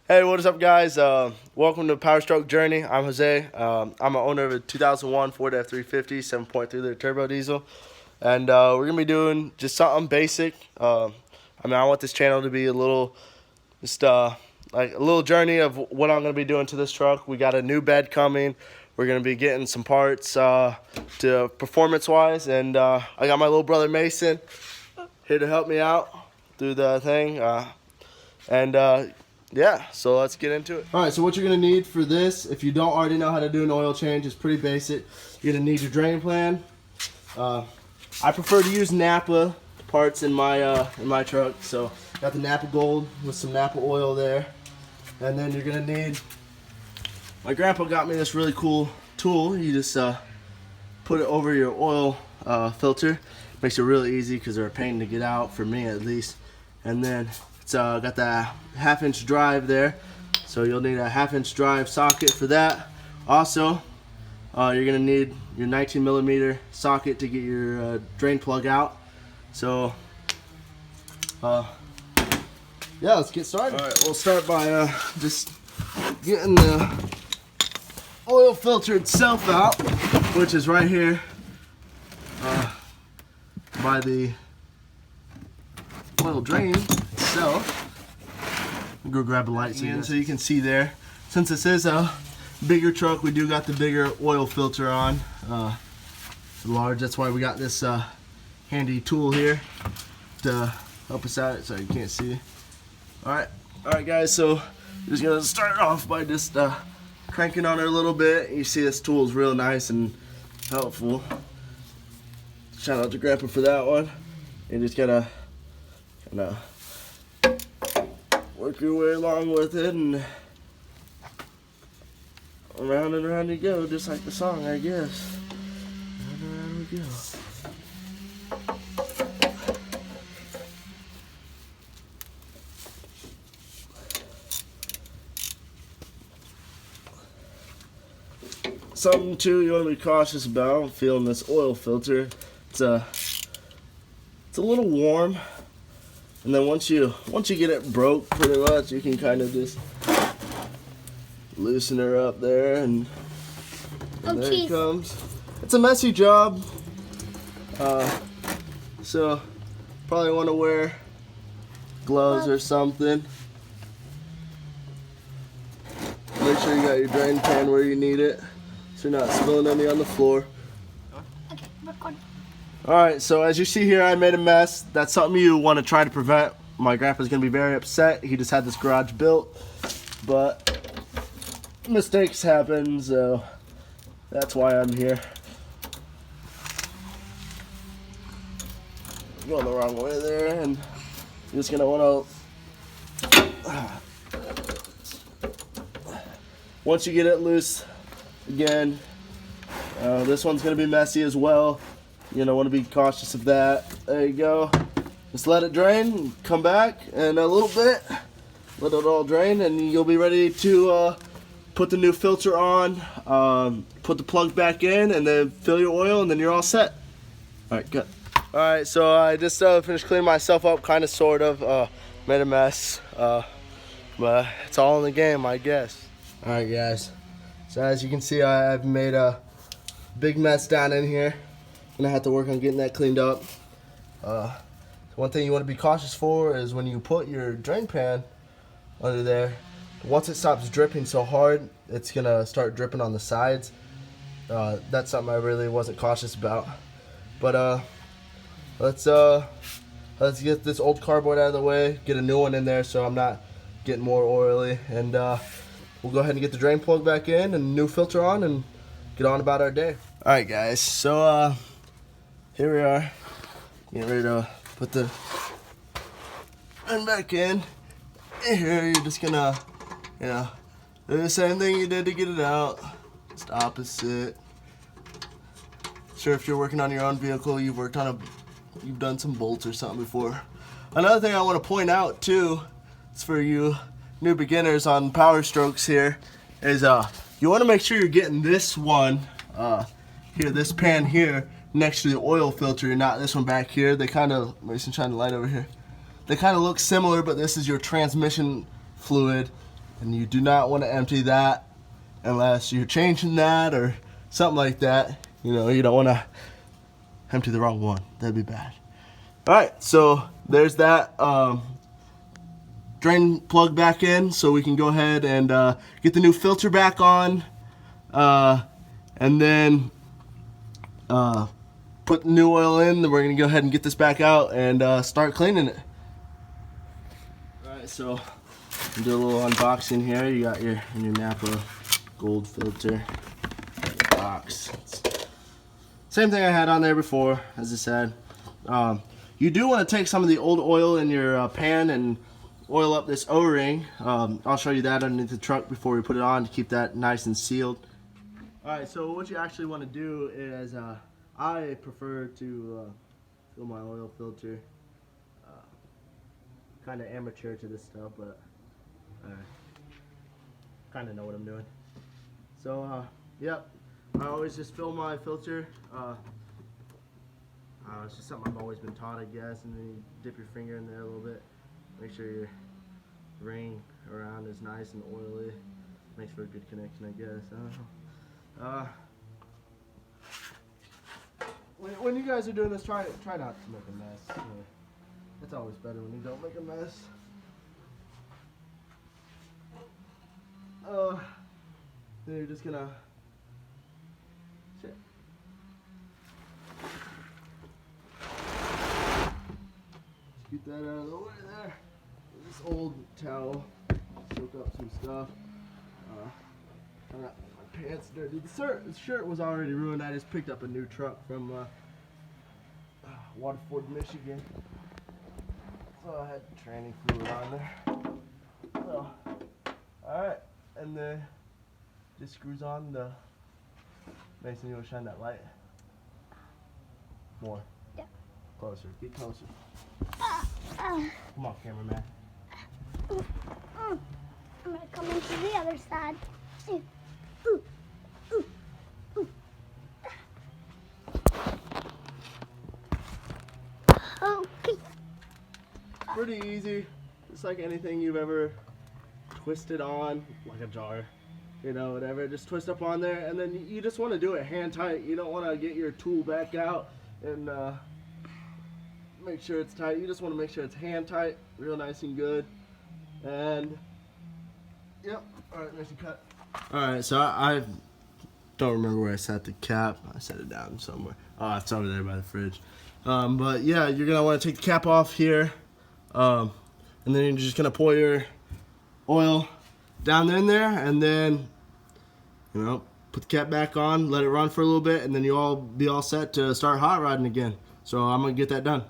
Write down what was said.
Hey, what is up, guys? Welcome to Power Stroke Journey. I'm Jose. I'm an owner of a 2001 Ford F350 7.3-liter turbo diesel, and we're gonna be doing just something basic. I want this channel to be a little, like a little journey of what I'm gonna be doing to this truck. We got a new bed coming. We're gonna be getting some parts to performance-wise, and I got my little brother Mason here to help me out through the thing, yeah, so let's get into it. Alright, so what you're going to need for this, if you don't already know how to do an oil change, it's pretty basic. You're going to need your drain plan. I prefer to use Napa parts in my truck, so got the Napa Gold with some Napa oil there. And then you're going to need, my grandpa got me this really cool tool. You just put it over your oil filter. Makes it really easy because they're a pain to get out, for me at least. And then it's got the 1/2-inch drive there, so you'll need a 1/2-inch drive socket for that. Also, you're gonna need your 19mm socket to get your drain plug out. So, yeah, let's get started. All right, we'll start by just getting the oil filter itself out, which is right here by the oil drain itself. Go grab a light so you can see there. Since this is a bigger truck, we do got the bigger oil filter on. Large, that's why we got this handy tool here to help us out so you can't see. Alright guys, so we're just gonna start off by just cranking on her a little bit. You see this tool is real nice and helpful. Shout out to Grandpa for that one. You just gotta work your way along with it, and around you go, just like the song, I guess. Round and around we go. Something too you want to be cautious about feeling this oil filter. It's a little warm. And then once you get it broke, pretty much, you can kind of just loosen her up there, and there it comes. It's a messy job, so probably want to wear gloves or something. Make sure you got your drain pan where you need it, so you're not spilling any on the floor. Okay, record. Alright, so as you see here, I made a mess. That's something you want to try to prevent. My grandpa's going to be very upset. He just had this garage built, but mistakes happen, so that's why I'm here. Going the wrong way there, and you're just going to want to... Once you get it loose, again, this one's going to be messy as well. You know, want to be cautious of that. There you go. Just let it drain, come back in a little bit, let it all drain, and you'll be ready to put the new filter on, put the plug back in, and then fill your oil, and then you're all set. Alright, good. Alright, so I just finished cleaning myself up, kind of, sort of. Made a mess, but it's all in the game, I guess. Alright, guys. So as you can see, I've made a big mess down in here. Gonna have to work on getting that cleaned up. One thing you want to be cautious for is when you put your drain pan under there, once it stops dripping so hard, it's gonna start dripping on the sides. That's something I really wasn't cautious about. But let's get this old cardboard out of the way, get a new one in there so I'm not getting more oily, and we'll go ahead and get the drain plug back in and new filter on and get on about our day. Alright guys, so here we are, getting ready to put the drain back in. Here you're just gonna, do the same thing you did to get it out, just opposite. Sure, if you're working on your own vehicle, you've done some bolts or something before. Another thing I want to point out too, is for you new beginners on Power Strokes here, is you want to make sure you're getting this one here, this pan here, next to the oil filter, not this one back here. They kind of, Mason, shine the light over here. They kind of look similar, but this is your transmission fluid, and you do not want to empty that unless you're changing that or something like that. You know, you don't want to empty the wrong one. That'd be bad. All right, so there's that drain plug back in, so we can go ahead and get the new filter back on, and then put the new oil in. Then we're gonna go ahead and get this back out and start cleaning it. All right, so do a little unboxing here. You got your Napa gold filter box. Same thing I had on there before, as I said. You do want to take some of the old oil in your pan and oil up this O-ring. I'll show you that underneath the truck before we put it on to keep that nice and sealed. Alright, so what you actually want to do is, I prefer to fill my oil filter. Kind of amateur to this stuff, but I kind of know what I'm doing. So, yep, I always just fill my filter. It's just something I've always been taught, I guess, and then you dip your finger in there a little bit. Make sure your ring around is nice and oily. Makes for a good connection, I guess. I don't know. When you guys are doing this, try not to make a mess. It's always better when you don't make a mess. Then you're just gonna shit. Get that out of the way there. This old towel, soak up some stuff. I got my pants dirty. The shirt was already ruined. I just picked up a new truck from Waterford, Michigan. So I had training fluid on there. So, alright, and then just screws on the. Mason, you want to shine that light? More. Yeah. Closer. Get closer. Come on, cameraman. I'm gonna come into the other side. Okay. Pretty easy. Just like anything you've ever twisted on, like a jar. You know, whatever. Just twist up on there, and then you just want to do it hand tight. You don't want to get your tool back out and make sure it's tight. You just want to make sure it's hand tight, real nice and good. And yep. All right, nice and cut. All right, so I don't remember where I set the cap. I set it down somewhere. Oh, it's over there by the fridge. But yeah, you're gonna want to take the cap off here, and then you're just gonna pour your oil down in there, and then put the cap back on, let it run for a little bit, and then you'll all be all set to start hot rodding again. So I'm gonna get that done.